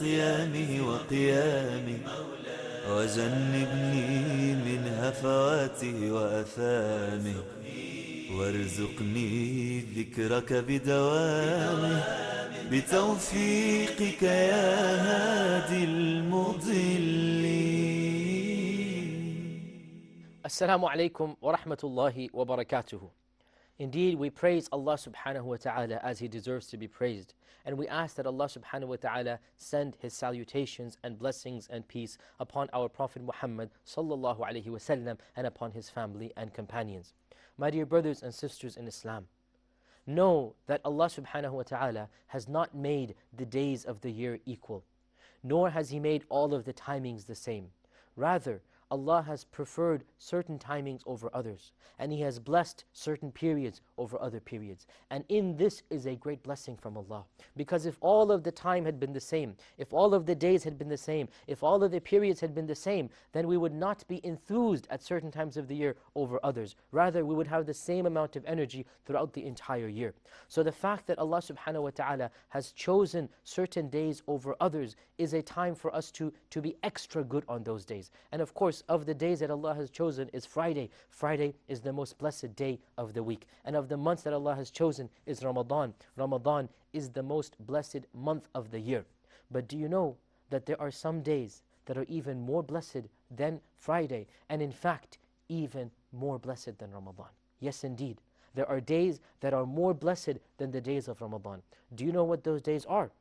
صيامه وقيامه وجنبني من هفواته وأثامه وارزقني ذكرك بدوامه بتوفيقك يا هادي المضلين. Assalamu alaikum wa rahmatullahi wa barakatuhu. Indeed, we praise Allah subhanahu wa ta'ala as He deserves to be praised. And we ask that Allah subhanahu wa ta'ala send His salutations and blessings and peace upon our Prophet Muhammad sallallahu alayhi wa sallam and upon his family and companions. My dear brothers and sisters in Islam, know that Allah subhanahu wa ta'ala has not made the days of the year equal, nor has He made all of the timings the same. Rather, Allah has preferred certain timings over others, and He has blessed certain periods over other periods. And in this is a great blessing from Allah. Because if all of the time had been the same, if all of the days had been the same, if all of the periods had been the same, then we would not be enthused at certain times of the year over others. Rather, we would have the same amount of energy throughout the entire year. So the fact that Allah subhanahu wa ta'ala has chosen certain days over others is a time for us to be extra good on those days. And of course, of the days that Allah has chosen is Friday. Friday is the most blessed day of the week. And of the months that Allah has chosen is Ramadan. Ramadan is the most blessed month of the year. But do you know that there are some days that are even more blessed than Friday, and in fact, even more blessed than Ramadan? Yes, indeed. There are days that are more blessed than the days of Ramadan. Do you know what those days are?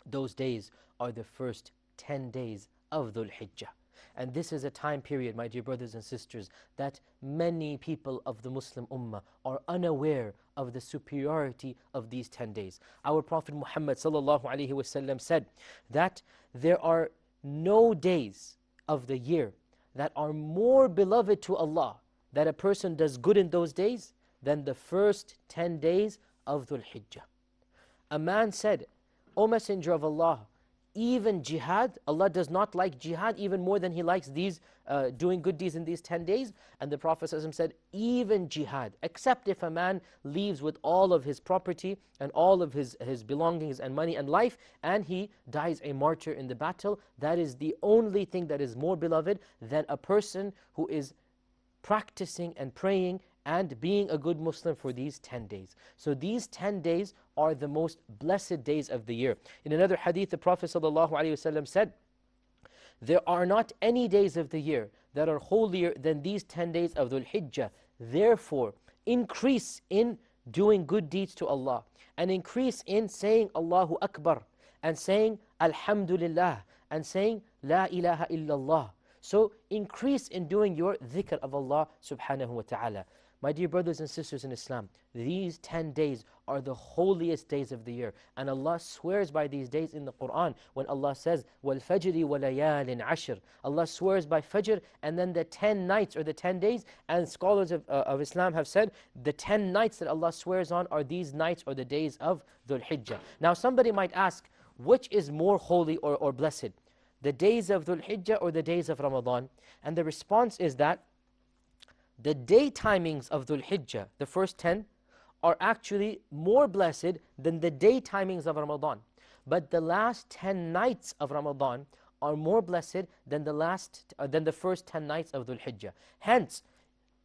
Those days are the first 10 days of Dhul Hijjah. And this is a time period, my dear brothers and sisters, that many people of the Muslim Ummah are unaware of the superiority of these 10 days. Our Prophet Muhammad sallallahu alaihi wasallam said that there are no days of the year that are more beloved to Allah, that a person does good in those days, than the first 10 days of Dhul Hijjah. A man said, O Messenger of Allah, even jihad, Allah does not like jihad even more than He likes these doing good deeds in these 10 days. And the Prophet ﷺ said, even jihad, except if a man leaves with all of his property and all of his belongings and money and life, and he dies a martyr in the battle, that is the only thing that is more beloved than a person who is practicing and praying and being a good Muslim for these 10 days. So these 10 days are the most blessed days of the year. In another hadith, the Prophet ﷺ said, there are not any days of the year that are holier than these 10 days of Dhul Hijjah. Therefore, increase in doing good deeds to Allah, and increase in saying Allahu Akbar, and saying Alhamdulillah, and saying La ilaha illallah. So increase in doing your dhikr of Allah subhanahu wa ta'ala. My dear brothers and sisters in Islam, these 10 days are the holiest days of the year. And Allah swears by these days in the Quran when Allah says, وَالْفَجْرِ وَلَيَالٍ عَشْرٍ. Allah swears by Fajr and then the 10 nights or the 10 days. And scholars of Islam have said the 10 nights that Allah swears on are these nights or the days of Dhul Hijjah. Now somebody might ask, which is more holy or blessed? The days of Dhul Hijjah or the days of Ramadan? And the response is that the day timings of Dhul Hijjah, the first 10, are actually more blessed than the day timings of Ramadan. But the last 10 nights of Ramadan are more blessed than the first 10 nights of Dhul Hijjah. Hence,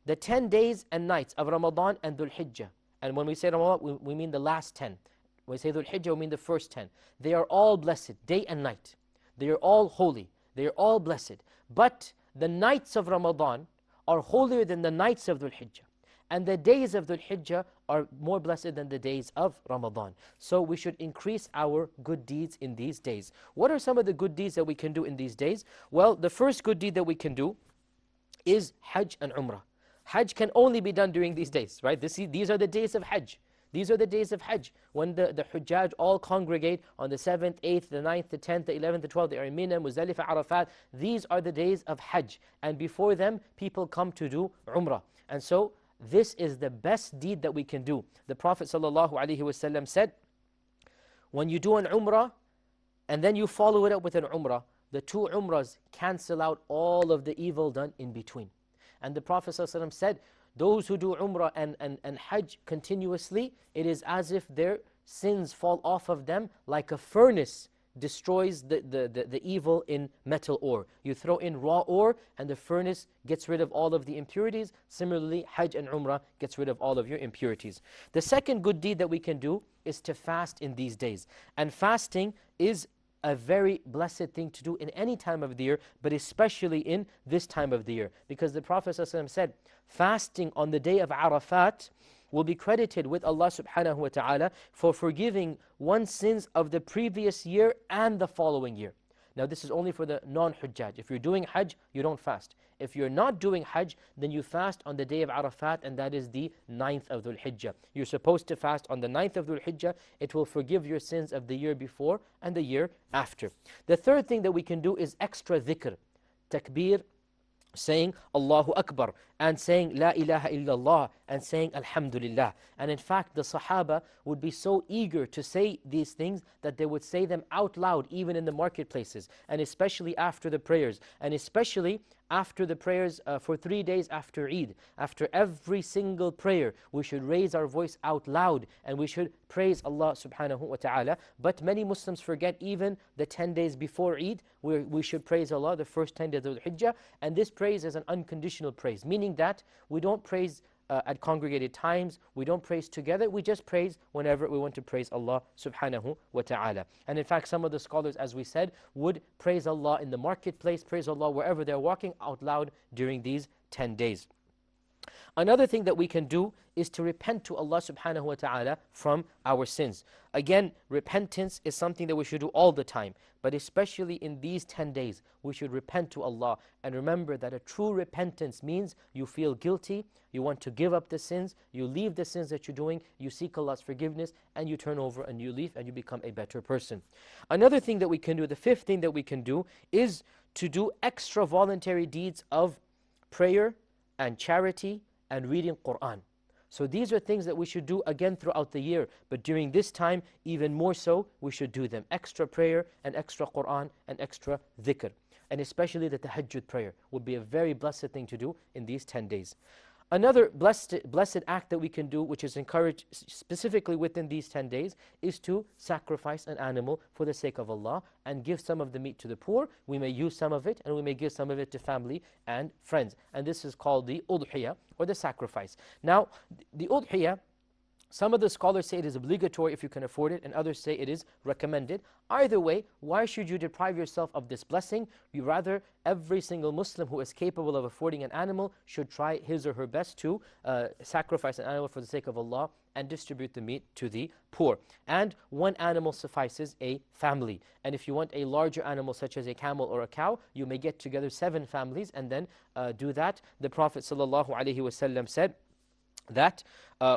the 10 days and nights of Ramadan and Dhul Hijjah, and when we say Ramadan, we mean the last 10. When we say Dhul Hijjah, we mean the first 10. They are all blessed, day and night. They are all holy. They are all blessed. But the nights of Ramadan are holier than the nights of Dhul Hijjah. And the days of Dhul Hijjah are more blessed than the days of Ramadan. So we should increase our good deeds in these days. What are some of the good deeds that we can do in these days? Well, the first good deed that we can do is Hajj and Umrah. Hajj can only be done during these days, right? These are the days of Hajj. These are the days of Hajj, when the Hujjaj all congregate on the 7th, 8th, the 9th, the 10th, the 11th, the 12th, they are in Mina, Muzdalifah, Arafat. These are the days of Hajj. And before them, people come to do Umrah. And so, this is the best deed that we can do. The Prophet ﷺ said, when you do an Umrah, and then you follow it up with an Umrah, the two Umrahs cancel out all of the evil done in between. And the Prophet ﷺ said, those who do Umrah and Hajj continuously, it is as if their sins fall off of them like a furnace destroys the evil in metal ore. You throw in raw ore and the furnace gets rid of all of the impurities. Similarly, Hajj and Umrah gets rid of all of your impurities. The second good deed that we can do is to fast in these days. And fasting is a very blessed thing to do in any time of the year, but especially in this time of the year. Because the Prophet ﷺ said, fasting on the day of Arafat will be credited with Allah subhanahu wa ta'ala for forgiving one's sins of the previous year and the following year. Now this is only for the non-Hujjaj. If you're doing Hajj, you don't fast. If you're not doing Hajj, then you fast on the day of Arafat, and that is the 9th of Dhul Hijjah. You're supposed to fast on the 9th of Dhul Hijjah. It will forgive your sins of the year before and the year after. The third thing that we can do is extra dhikr, takbir, saying Allahu Akbar, and saying La ilaha illallah, and saying Alhamdulillah. And in fact, the Sahaba would be so eager to say these things that they would say them out loud, even in the marketplaces, and especially after the prayers, and especially after the prayers for 3 days after Eid. After every single prayer, we should raise our voice out loud, and we should praise Allah subhanahu wa ta'ala. But many Muslims forget even the 10 days before Eid, where we should praise Allah, the first 10 days of the Hijjah. And this praise is an unconditional praise, meaning that we don't praise at congregated times, we don't praise together, we just praise whenever we want to praise Allah subhanahu wa ta'ala. And in fact, some of the scholars, as we said, would praise Allah in the marketplace, praise Allah wherever they're walking out loud during these 10 days. Another thing that we can do is to repent to Allah subhanahu wa ta'ala from our sins. Again, repentance is something that we should do all the time, but especially in these 10 days, we should repent to Allah. And remember that a true repentance means you feel guilty, you want to give up the sins, you leave the sins that you're doing, you seek Allah's forgiveness, and you turn over a new leaf and you become a better person. Another thing that we can do, the fifth thing that we can do, is to do extra voluntary deeds of prayer and charity and reading Quran. So these are things that we should do again throughout the year, but during this time, even more so, we should do them. Extra prayer and extra Quran and extra dhikr. And especially the tahajjud prayer would be a very blessed thing to do in these 10 days. Another blessed act that we can do, which is encouraged specifically within these 10 days, is to sacrifice an animal for the sake of Allah and give some of the meat to the poor. We may use some of it and we may give some of it to family and friends. And this is called the udhiyah, or the sacrifice. Now, the udhiyah, some of the scholars say it is obligatory if you can afford it, and others say it is recommended. Either way, why should you deprive yourself of this blessing? You rather, every single Muslim who is capable of affording an animal should try his or her best to sacrifice an animal for the sake of Allah and distribute the meat to the poor. And one animal suffices a family. And if you want a larger animal such as a camel or a cow, you may get together 7 families and then do that. The Prophet ﷺ said that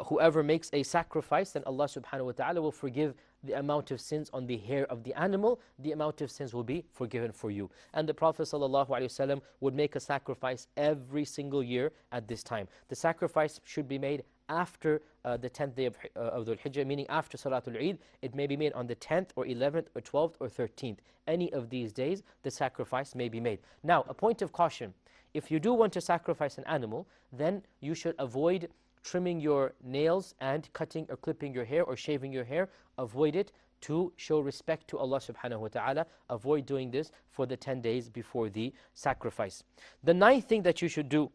whoever makes a sacrifice, then Allah subhanahu wa ta'ala will forgive the amount of sins on the hair of the animal. The amount of sins will be forgiven for you. And the Prophet ﷺ would make a sacrifice every single year at this time. The sacrifice should be made after the 10th day of Dhul Hijjah, meaning after Salatul Eid. It may be made on the 10th or 11th or 12th or 13th. Any of these days, the sacrifice may be made. Now, a point of caution. If you do want to sacrifice an animal, then you should avoid trimming your nails and cutting or clipping your hair or shaving your hair. Avoid it to show respect to Allah subhanahu wa ta'ala. Avoid doing this for the 10 days before the sacrifice. The 9th thing that you should do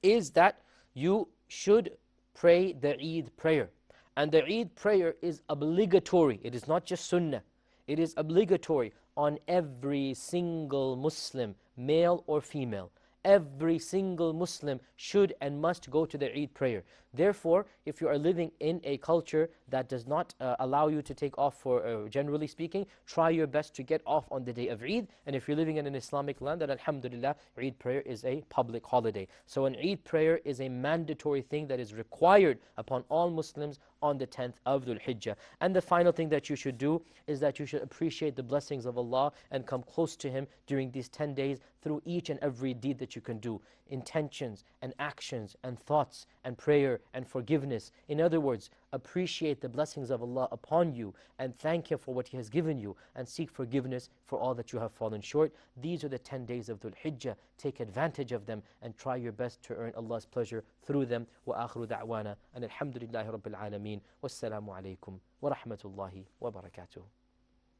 is that you should pray the Eid prayer. And the Eid prayer is obligatory. It is not just sunnah. It is obligatory on every single Muslim, male or female. Every single Muslim should and must go to the Eid prayer. Therefore, if you are living in a culture that does not allow you to take off for, generally speaking, try your best to get off on the day of Eid. And if you're living in an Islamic land, then alhamdulillah, Eid prayer is a public holiday. So an Eid prayer is a mandatory thing that is required upon all Muslims on the 10th of Dhul Hijjah. And the final thing that you should do is that you should appreciate the blessings of Allah and come close to Him during these 10 days through each and every deed that you can do. Intentions and actions and thoughts and prayer and forgiveness. In other words, appreciate the blessings of Allah upon you and thank Him for what He has given you and seek forgiveness for all that you have fallen short. These are the 10 days of Dhul Hijjah. Take advantage of them and try your best to earn Allah's pleasure through them. وآخر دعوانا أن الحمد لله رب العالمين والسلام عليكم ورحمة الله وبركاته.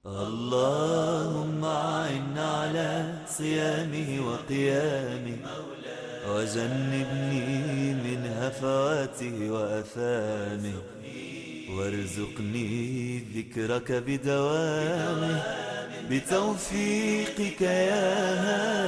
اللهم أعن على صيامه وقيامه، وجنبني من هفواته وأثامه، وارزقني ذكرك بدوامه، بتوفيقك يا هادي.